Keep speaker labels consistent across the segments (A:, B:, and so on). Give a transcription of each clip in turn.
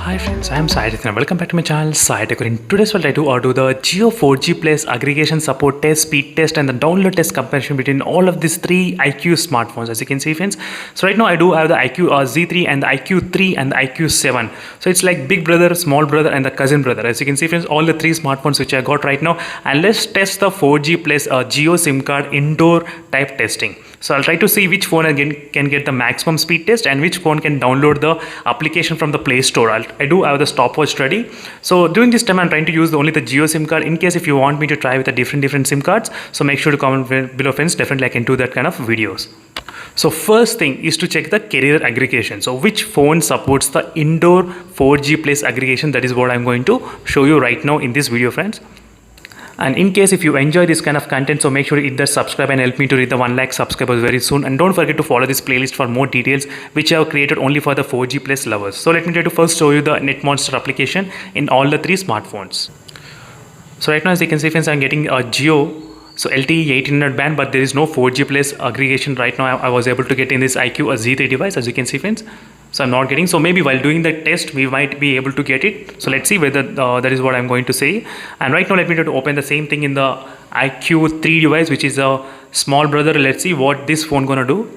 A: Hi friends, I am Sai and welcome back to my channel Sai Tech. In today's video, I do the Jio 4G Plus aggregation support test, speed test and the download test comparison between all of these three iQOO smartphones, as you can see friends. So right now I do have the iQOO Z3 and the iQOO 3 and the iQOO 7. So it's like big brother, small brother and the cousin brother. As you can see friends, all the three smartphones which I got right now, and let's test the 4G Plus Jio SIM card indoor type testing. So I'll try to see which phone again can get the maximum speed test and which phone can download the application from the Play Store. I do have the stopwatch ready. So during this time I'm trying to use only the Jio SIM card. In case if you want me to try with a different SIM cards, so make sure to comment below friends. Definitely I can do that kind of videos. So first thing is to check the carrier aggregation. So which phone supports the indoor 4G Plus aggregation? That is what I'm going to show you right now in this video friends. And in case if you enjoy this kind of content, so make sure to hit that subscribe and help me to reach the 1 lakh subscribers very soon. And don't forget to follow this playlist for more details which I have created only for the 4G Plus lovers. So let me try to first show you the NetMonster application in all the three smartphones. So right now as you can see friends, I'm getting a Jio. So LTE 1800 band, but there is no 4G Plus aggregation right now. I was able to get in this iQOO Z3 device, as you can see friends. So I'm not getting, so maybe while doing the test we might be able to get it. So let's see whether that is what I'm going to say. And right now let me try to open the same thing in the iQOO 3 device, which is a small brother. Let's see what this phone gonna do.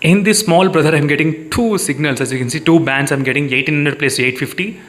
A: In this small brother I'm getting two signals, as you can see, two bands. I'm getting 1800 plus 850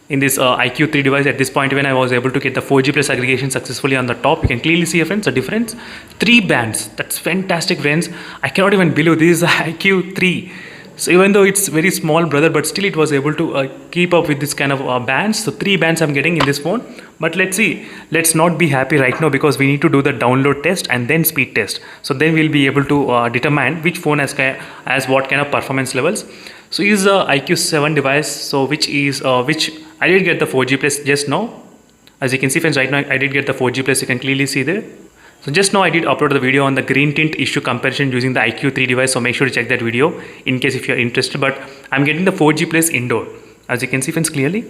A: in this iQOO 3 device. At this point when I was able to get the 4G Plus aggregation successfully on the top, you can clearly see friends the difference. 3 bands, that's fantastic friends. I cannot even believe this is iQOO 3. So even though it's very small brother, but still it was able to keep up with this kind of bands. So 3 bands I'm getting in this phone. But let's see, let's not be happy right now because we need to do the download test and then speed test. So then we'll be able to determine which phone has what kind of performance levels. So is the iQOO 7 device, so which I did get the 4G Plus just now. As you can see friends, right now I did get the 4G Plus, you can clearly see there. So just now I did upload the video on the green tint issue comparison using the iQOO 3 device, so make sure to check that video in case if you're interested. But I'm getting the 4G Plus indoor, as you can see friends clearly.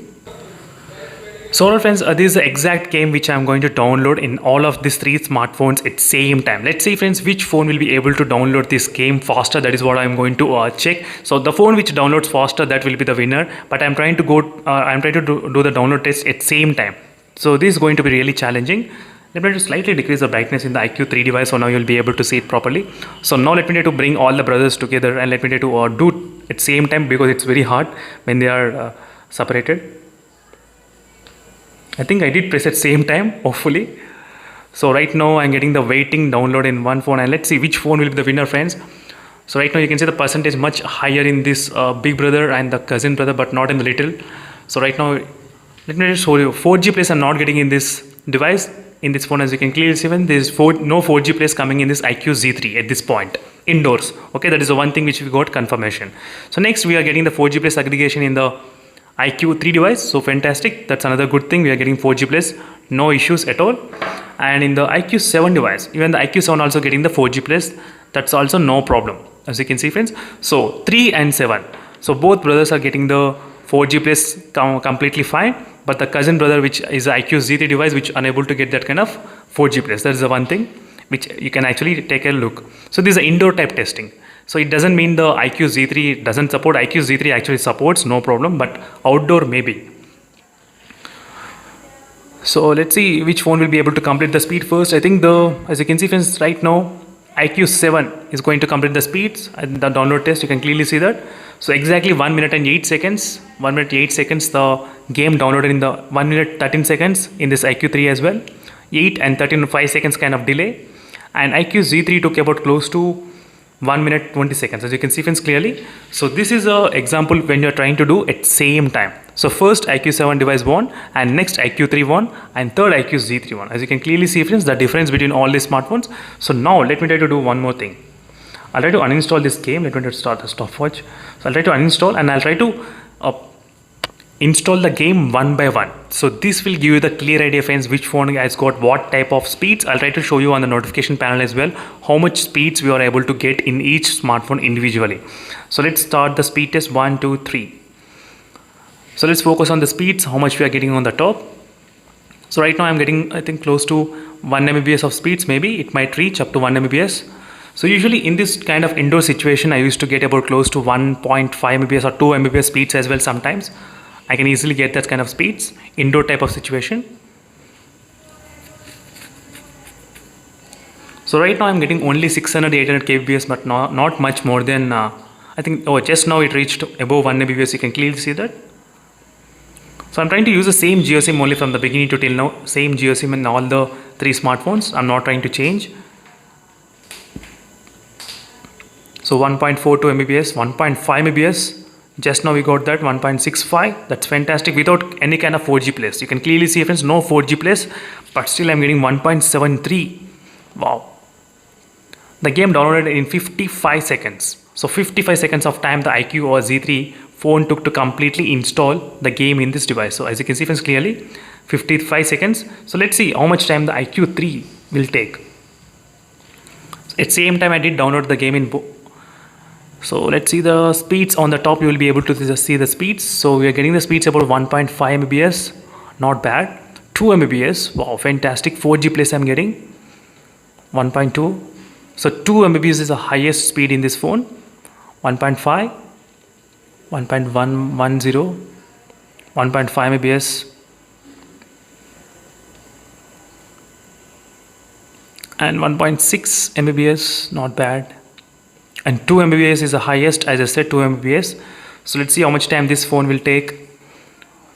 A: So all friends, this is the exact game which I'm going to download in all of these three smartphones at same time. Let's see friends which phone will be able to download this game faster. That is what I'm going to check. So the phone which downloads faster, that will be the winner. But I'm trying to do the download test at same time. So this is going to be really challenging. Let me just slightly decrease the brightness in the iQOO 3 device, so now you'll be able to see it properly. So now let me try to bring all the brothers together and let me try to do at same time, because it's very hard when they are separated. I think I did press at same time, hopefully. So right now I'm getting the waiting download in one phone, and let's see which phone will be the winner friends. So right now you can see the percentage much higher in this big brother and the cousin brother, but not in the little. So right now let me just show you 4G Plus I'm not getting in this device. In this phone, as you can clearly see, there is no 4G Plus coming in this iQOO Z3 at this point indoors. Okay, that is the one thing which we got confirmation. So next we are getting the 4G Plus aggregation in the iQOO 3 device. So fantastic, that's another good thing. We are getting 4G Plus, no issues at all. And in the iQOO 7 device, even the iQOO 7 also getting the 4G Plus. That's also no problem, as you can see friends. So 3 and 7. So both brothers are getting the 4G Plus completely fine. But the cousin brother, which is the iQOO Z3 device, which unable to get that kind of 4G Plus. That is the one thing which you can actually take a look. So this is the indoor type testing. So it doesn't mean the iQOO Z3 doesn't support. iQOO Z3 actually supports, no problem, but outdoor maybe. So let's see which phone will be able to complete the speed first. I think as you can see friends, right now iQOO 7 is going to complete the speeds and the download test. You can clearly see that. So exactly 1 minute and 8 seconds, 1 minute 8 seconds, the game downloaded in the 1 minute 13 seconds in this iQOO 3 as well. 8 and 13 5 seconds kind of delay. And iQOO Z3 took about close to 1 minute 20 seconds, as you can see friends clearly. So this is an example when you're trying to do at same time. So first iQOO 7 device won, and next iQOO 3 won, and third iQOO Z3 won. As you can clearly see friends, the difference between all these smartphones. So now let me try to do one more thing. I'll try to uninstall this game. Let me try to start the stopwatch. So I'll try to uninstall, and I'll try to install the game one by one. So this will give you the clear idea friends which phone has got what type of speeds. I'll try to show you on the notification panel as well how much speeds we are able to get in each smartphone individually. So let's start the speed test 1, 2, 3. So let's focus on the speeds, how much we are getting on the top. So right now I'm getting, I think, close to 1 Mbps of speeds. Maybe it might reach up to 1 Mbps. So usually in this kind of indoor situation, I used to get about close to 1.5 Mbps or 2 Mbps speeds as well sometimes. I can easily get that kind of speeds, indoor type of situation. So right now I'm getting only 600 800 kbps, but not much more than I think, oh, just now it reached above 1 mbps. You can clearly see that. So I'm trying to use the same GeoSIM only from the beginning to till now, same GeoSIM in all the 3 smartphones. I'm not trying to change. So 1.42 mbps, 1.5 mbps, just now we got that 1.65. That's fantastic without any kind of 4G place. You can clearly see, friends, no 4G place, but still I'm getting 1.73. Wow. The game downloaded in 55 seconds. So 55 seconds of time the iQOO or Z3 phone took to completely install the game in this device. So as you can see, friends, clearly 55 seconds. So let's see how much time the iQOO 3 will take. At same time I did download the game in so let's see the speeds on the top. You will be able to see the speeds. So we are getting the speeds about 1.5 mbps, not bad. 2 mbps, wow, fantastic. 4G place I'm getting 1.2. So 2 mbps is the highest speed in this phone. 1.5, 1.110, 1.5 mbps, and 1.6 mbps, not bad. And 2 mbps is the highest, as I said, 2 mbps. So let's see how much time this phone will take.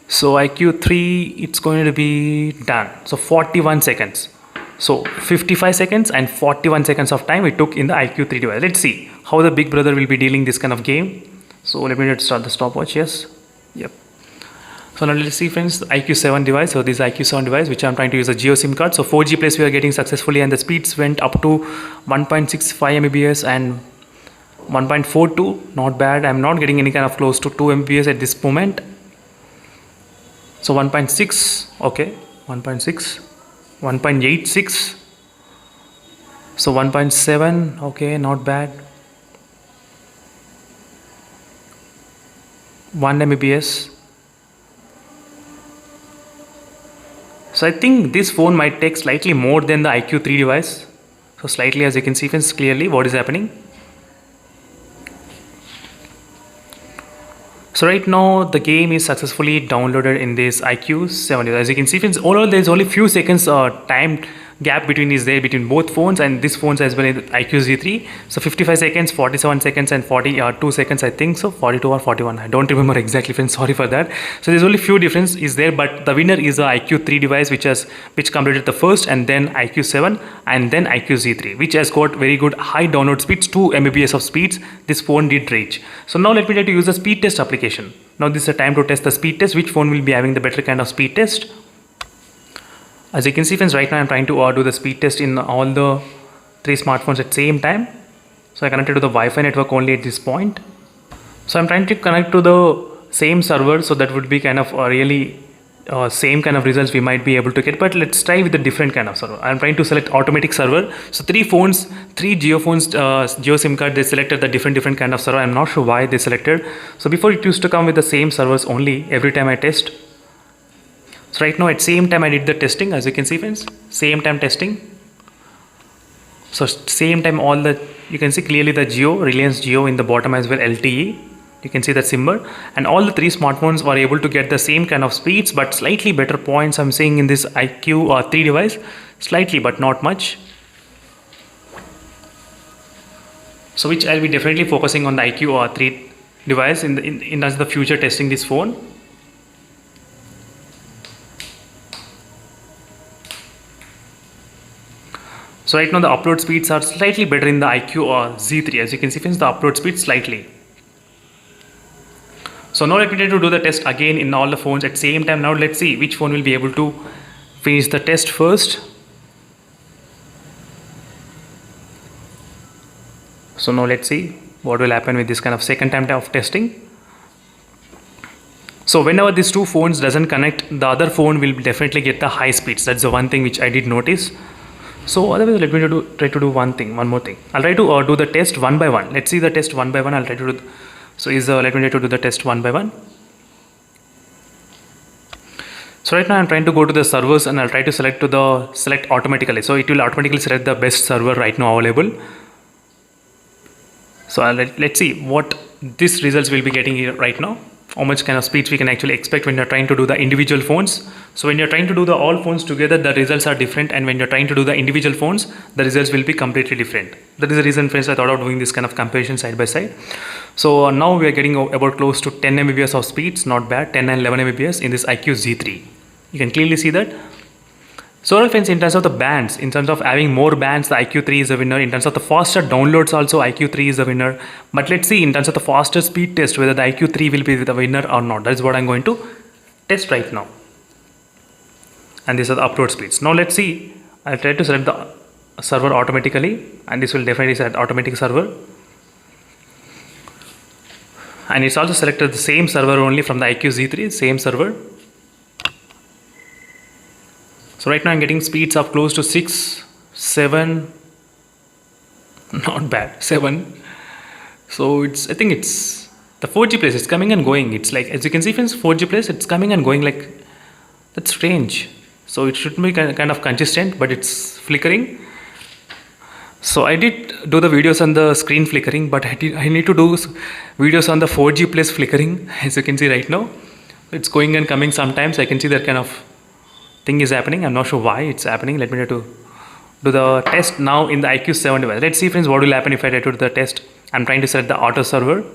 A: So iQOO 3, it's going to be done. So 41 seconds. So 55 seconds and 41 seconds of time it took in the iQOO 3 device. Let's see how the big brother will be dealing this kind of game. So let me just start the stopwatch. Yes. Yep. So now let's see, friends, the iQOO 7 device. So this iQOO 7 device, which I'm trying to use a GeoSIM card. So 4G place we are getting successfully, and the speeds went up to 1.65 mbps and 1.42. Not bad. I'm not getting any kind of close to 2 mbps at this moment. So 1.6. Okay. 1.6. 1.86. So 1.7. Okay, not bad. 1 mbps. So I think this phone might take slightly more than the iQOO 3 device. So slightly, as you can see, friends, clearly what is happening. So right now the game is successfully downloaded in this iQOO 7. As you can see, friends, overall there is only few seconds time gap between both phones, and this phones as well in iQOO Z3. So 55 seconds, 47 seconds, and 42 seconds, I think so, 42 or 41. I don't remember exactly, friends. Sorry for that. So there's only few difference is there, but the winner is the iQOO 3 device, which completed the first, and then iQOO 7, and then iQOO Z3, which has got very good high download speeds, 2 mbps of speeds this phone did reach. So now let me try to use the speed test application. Now this is the time to test the speed test. Which phone will be having the better kind of speed test? As you can see, friends, right now I'm trying to do the speed test in all the 3 smartphones at same time. So I connected to the Wi-Fi network only at this point. So I'm trying to connect to the same server, so that would be kind of really same kind of results we might be able to get. But let's try with a different kind of server. I'm trying to select automatic server. So 3 phones, 3 Jio phones, Jio SIM card, they selected the different kind of server. I'm not sure why they selected. So before it used to come with the same servers only every time I test. So right now at same time I did the testing, as you can see, friends, same time testing. So same time you can see clearly the Jio, Reliance Jio in the bottom as well, LTE. You can see that symbol, and all the 3 smartphones were able to get the same kind of speeds, but slightly better points I'm seeing in this iQOO 3 device, slightly but not much. So which I'll be definitely focusing on the iQOO 3 device in as the future testing this phone. So right now the upload speeds are slightly better in the iQOO Z3. As you can see, friends, the upload speed slightly. So now let me try to do the test again in all the phones at same time. Now let's see which phone will be able to finish the test first. So now let's see what will happen with this kind of second time of testing. So whenever these 2 phones doesn't connect, the other phone will definitely get the high speeds. That's the one thing which I did notice. So otherwise, let me try to do one more thing. I'll try to do the test one by one. Let's see the test one by one. I'll try to do. So let me try to do the test one by one. So right now I'm trying to go to the servers, and I'll try to select automatically. So it will automatically select the best server right now available. So let's see what these results will be getting here right now. how much kind of speeds we can actually expect when you're trying to do the individual phones. So when you're trying to do the all phones together, the results are different, and when you're trying to do the individual phones, the results will be completely different. That is the reason, friends, I thought of doing this kind of comparison side by side. So now we are getting about close to 10 Mbps of speeds, not bad, 10 and 11 Mbps in this iQOO Z3. You can clearly see that. So all friends, in terms of the bands, in terms of having more bands, the iQOO 3 is a winner. In terms of the faster downloads also, iQOO 3 is a winner. But let's see in terms of the faster speed test whether the iQOO 3 will be the winner or not. That is what I'm going to test right now. And these are the upload speeds. Now let's see. I'll try to select the server automatically, and this will definitely select automatic server. And it's also selected the same server only from the iQOO Z3, same server. So right now I'm getting speeds of close to 6, 7, not bad, 7. So I think it's the 4G place, it's coming and going. It's like, as you can see friends, 4G place, it's coming and going like, that's strange. So it should be kind of consistent, but it's flickering. So I did do the videos on the screen flickering, but I need to do videos on the 4G place flickering, as you can see right now. It's going and coming sometimes. I can see that kind of thing is happening. I'm not sure why it's happening. Let me try to do the test now in the iQOO 7 device. Let's see friends what will happen if I try to do the test. I'm trying to select the auto server.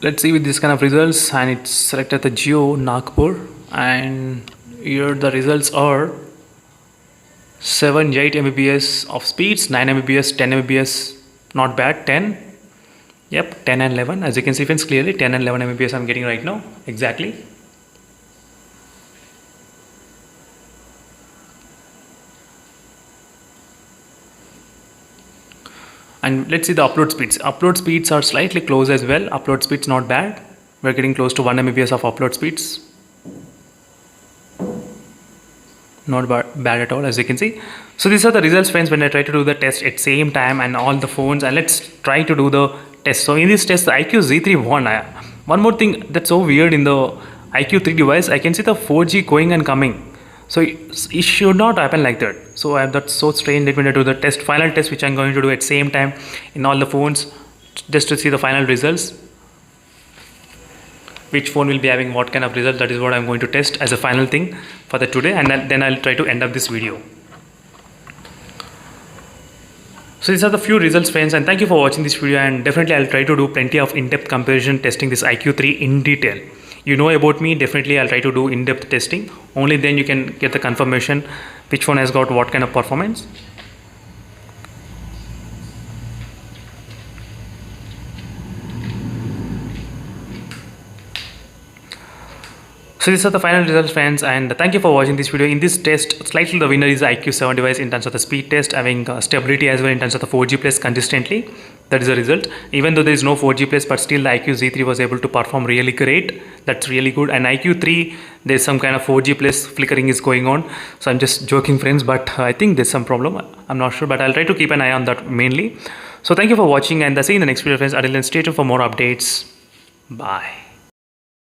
A: Let's see with this kind of results, and it's selected the Jio Nagpur, and here the results are 7, 8 Mbps of speeds, 9 Mbps, 10 Mbps, not bad, 10. Yep, 10 and 11. As you can see friends clearly, 10 and 11 Mbps I'm getting right now, exactly. And let's see the upload speeds. Upload speeds are slightly close as well. Upload speeds not bad. We're getting close to 1 Mbps of upload speeds. Not bad at all, as you can see. So these are the results friends when I try to do the test at same time and all the phones, and let's try to do the test. So in this test the iQOO Z3 won. One more thing that's so weird in the iQOO 3 device, I can see the 4G going and coming. So it should not happen like that. So that's so strange. Let me do the test, final test, which I'm going to do at same time in all the phones, just to see the final results. Which phone will be having what kind of result, that is what I'm going to test as a final thing for the today, and then I'll try to end up this video. So these are the few results friends, and thank you for watching this video, and definitely I'll try to do plenty of in-depth comparison testing this iQOO 3 in detail. You know about me, definitely I'll try to do in-depth testing. Only then you can get the confirmation which phone has got what kind of performance. So these are the final results friends, and thank you for watching this video. In this test, slightly the winner is the iQOO 7 device in terms of the speed test, having stability as well in terms of the 4G plus consistently. That is the result. Even though there is no 4G plus, but still the iQOO Z3 was able to perform really great. That's really good. And iQOO 3, there's some kind of 4G plus flickering is going on. So I'm just joking friends, but I think there's some problem. I'm not sure, but I'll try to keep an eye on that mainly. So thank you for watching, and see you in the next video friends. Until then, stay tuned for more updates. Bye.